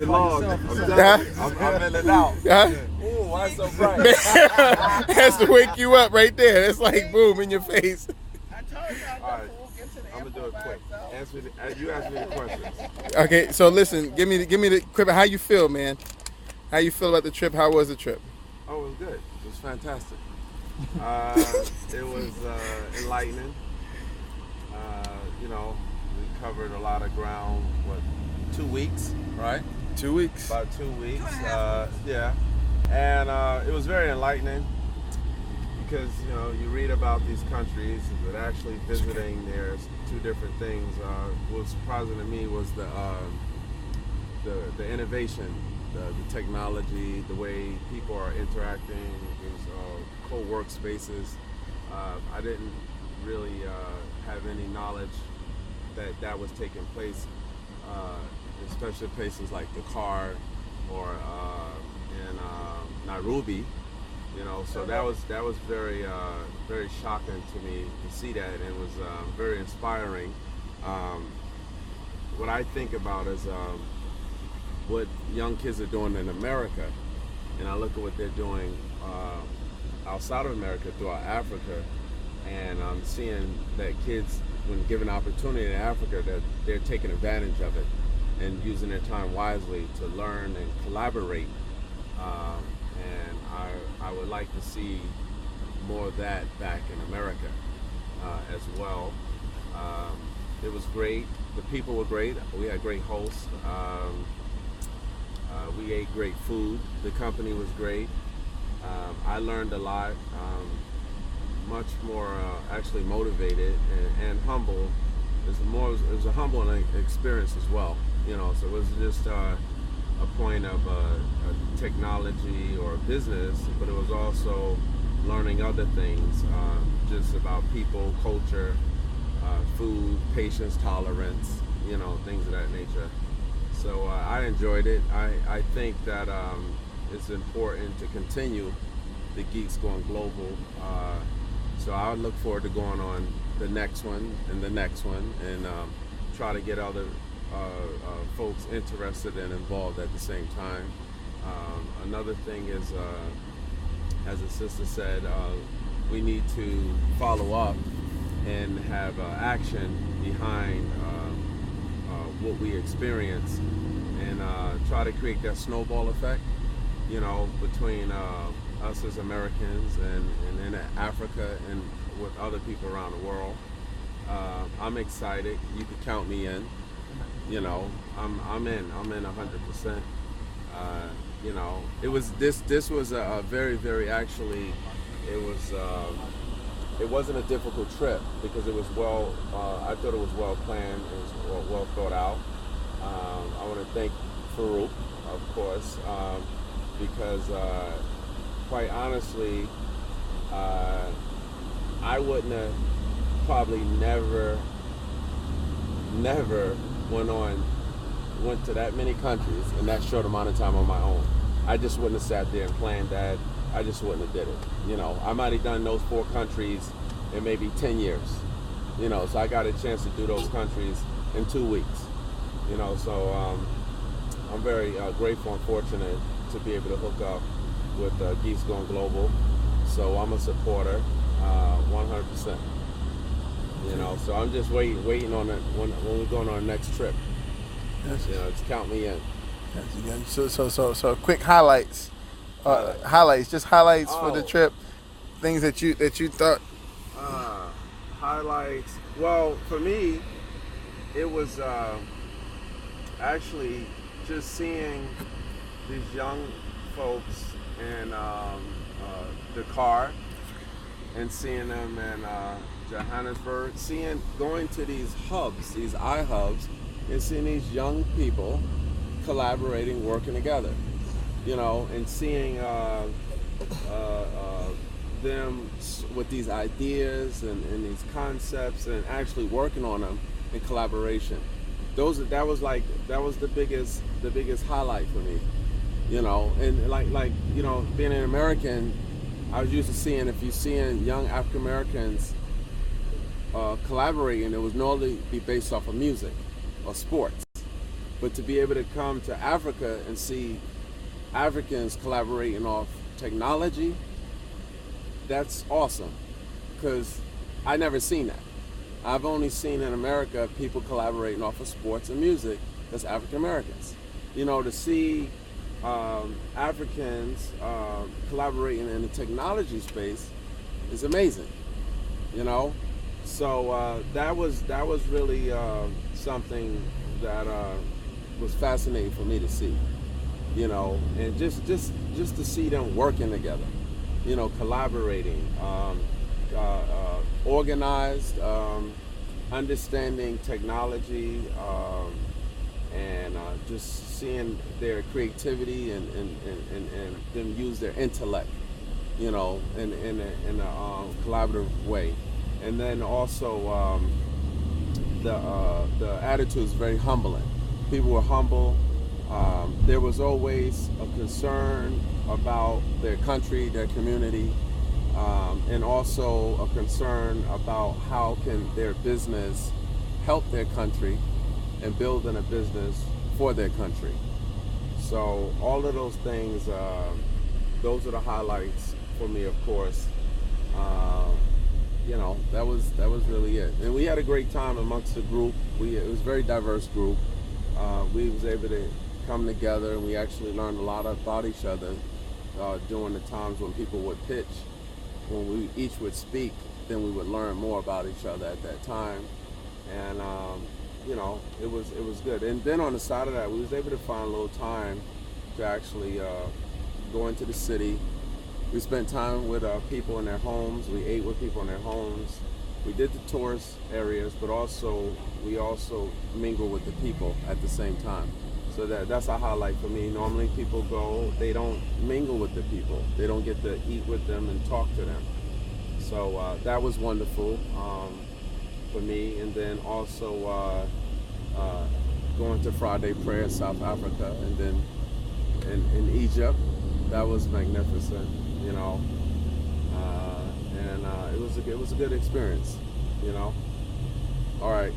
Long. I'm in and out. Ooh, why so bright? Has to wake you up right there. It's like boom in your face. I told y'all All right, to get to the I'm gonna do it airport by quick. itself. You ask me the questions. Okay, so listen, give me the quick. How you feel, man? How you feel about the trip? How was the trip? Oh, it was good. It was fantastic. It was enlightening. You know, we covered a lot of ground. What, 2 weeks, right? 2 weeks. About 2 weeks. Yeah, and it was very enlightening because you read about these countries, but actually visiting there's two different things. What was surprising to me was the innovation, the technology, the way people are interacting, these co-work spaces. I didn't really have any knowledge that was taking place, especially places like Dakar or in Nairobi. So that was very very shocking to me to see that, and it was very inspiring. What I think about is what young kids are doing in America, and I look at what they're doing outside of America, throughout Africa, and I'm seeing that kids, when given opportunity in Africa, that they're taking advantage of it and using their time wisely to learn and collaborate. And I would like to see more of that back in America as well. It was great. The people were great. We had great hosts. We ate great food. The company was great. I learned a lot. Much more actually motivated and humble. It was a humbling experience as well. So it wasn't just a point of technology or business, but it was also learning other things, just about people, culture, food, patience, tolerance, things of that nature. So I enjoyed it. I think that it's important to continue the Geeks going global. So I look forward to going on the next one and the next one, and try to get other folks interested and involved at the same time. Another thing is, as the sister said, we need to follow up and have action behind what we experience, and try to create that snowball effect, between us as Americans and in Africa and with other people around the world. I'm excited. You can count me in. I'm in 100%. It was this was a very, very, actually, it wasn't a difficult trip because it was I thought it was well planned. It was well thought out. I want to thank Farouk, of course, because quite honestly, I wouldn't have probably never went to that many countries in that short amount of time on my own. I just wouldn't have sat there and planned that. I just wouldn't have did it. I might have done those 4 countries in maybe 10 years. So I got a chance to do those countries in 2 weeks. So I'm very grateful and fortunate to be able to hook up with Geeks Going Global. So I'm a supporter, 100%. So I'm just waiting on it when we're going on our next trip. Yes. Just count me in. Yes. So quick highlights. Highlights for the trip. Things that you thought. Highlights. Well, for me, it was actually just seeing these young folks in Dakar, and seeing them in Johannesburg, going to these hubs, these iHubs, and seeing these young people collaborating, working together, and seeing them with these ideas and these concepts, and actually working on them in collaboration. That was the biggest highlight for me, and like being an American, I was used to seeing, if you're seeing young African Americans collaborating, it was normally be based off of music or sports. But to be able to come to Africa and see Africans collaborating off technology, that's awesome, because I never seen that. I've only seen in America people collaborating off of sports and music that's African Americans. You know, to see Africans collaborating in the technology space is amazing. You know, so that was really something that was fascinating for me to see. You know, and just to see them working together. You know, collaborating, organized, understanding technology, and just seeing their creativity and them use their intellect, you know, in a collaborative way. And then also the attitude is very humbling. People were humble. There was always a concern about their country, their community, and also a concern about how can their business help their country and building a business for their country. So all of those things, those are the highlights for me, of course. You know, that was really it. And we had a great time amongst the group. It was a very diverse group. We was able to come together, and we actually learned a lot about each other during the times when people would pitch. When we each would speak, then we would learn more about each other at that time. And you know, it was good. And then on the side of that, we was able to find a little time to actually go into the city. We spent time with people in their homes. We ate with people in their homes. We did the tourist areas, but we also mingle with the people at the same time. So that's a highlight for me. Normally people go, they don't mingle with the people. They don't get to eat with them and talk to them. So that was wonderful for me. And then also going to Friday prayer in South Africa, and then in Egypt. That was magnificent, you know. And it was a good experience, you know. All right.